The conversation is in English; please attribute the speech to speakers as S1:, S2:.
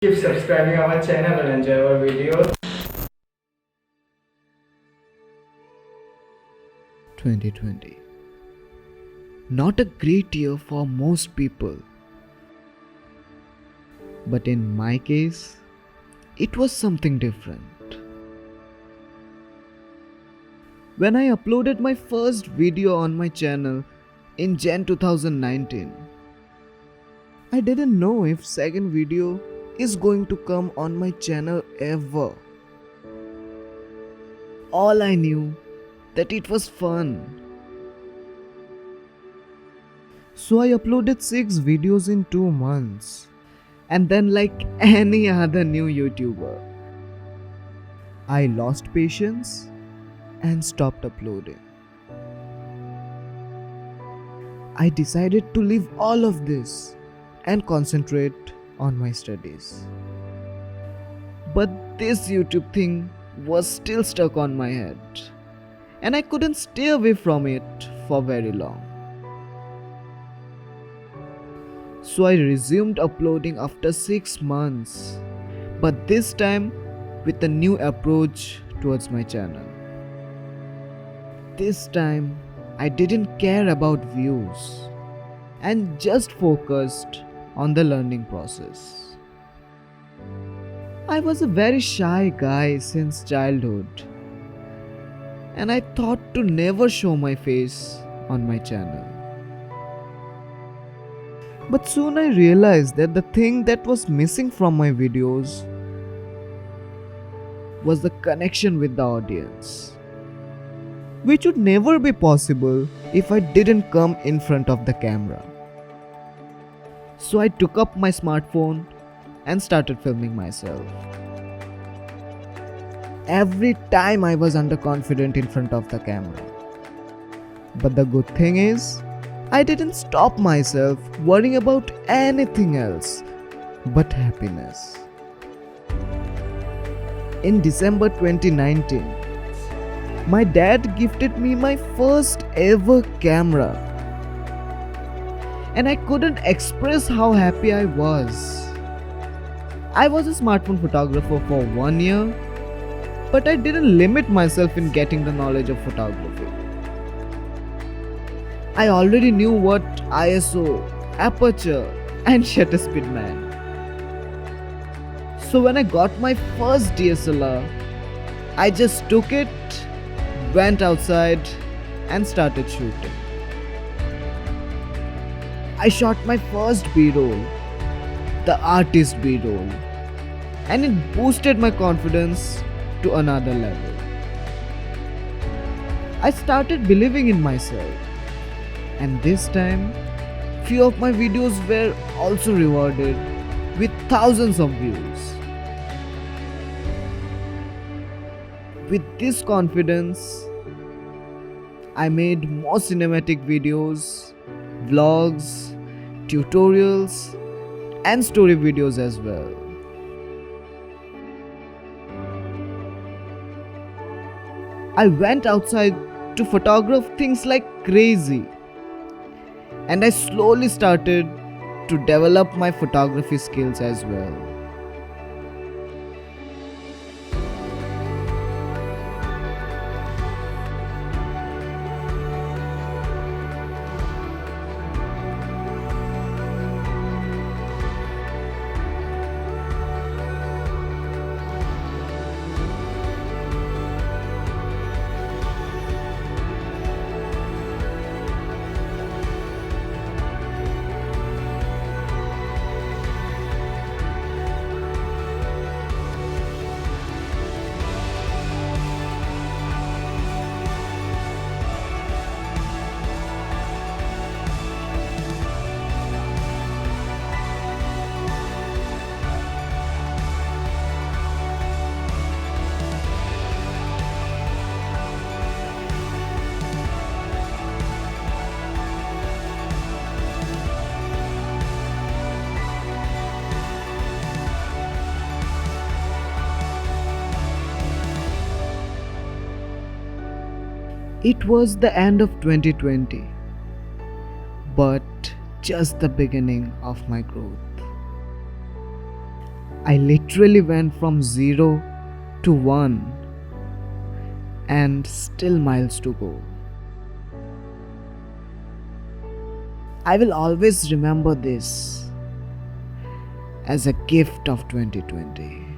S1: Keep subscribing our channel and enjoy our videos.
S2: 2020. Not a great year for most people. But in my case, it was something different. When I uploaded my first video on my channel in Jan 2019, I didn't know if second video is going to come on my channel ever. All I knew that it was fun. So I uploaded 6 videos in 2 months. And then, like any other new YouTuber, I lost patience and stopped uploading. I decided to leave all of this and concentrate on my studies. But this YouTube thing was still stuck on my head, and I couldn't stay away from it for very long. So I resumed uploading after 6 months, but this time with a new approach towards my channel. This time I didn't care about views and just focused on the learning process. I was a very shy guy since childhood, and I thought to never show my face on my channel. But soon I realized that the thing that was missing from my videos was the connection with the audience, which would never be possible if I didn't come in front of the camera. So I took up my smartphone and started filming myself. Every time I was underconfident in front of the camera. But the good thing is, I didn't stop myself worrying about anything else but happiness. In December 2019, my dad gifted me my first ever camera, and I couldn't express how happy I was. I was a smartphone photographer for 1 year, but I didn't limit myself in getting the knowledge of photography. I already knew what ISO, aperture, and shutter speed meant. So when I got my first DSLR, I just took it, went outside, and started shooting. I shot my first B-roll, the artist B-roll, and it boosted my confidence to another level. I started believing in myself, and this time, few of my videos were also rewarded with thousands of views. With this confidence, I made more cinematic videos, vlogs, tutorials, and story videos as well. I went outside to photograph things like crazy, and I slowly started to develop my photography skills as well. It was the end of 2020, but just the beginning of my growth. I literally went from 0 to 1 and still miles to go. I will always remember this as a gift of 2020.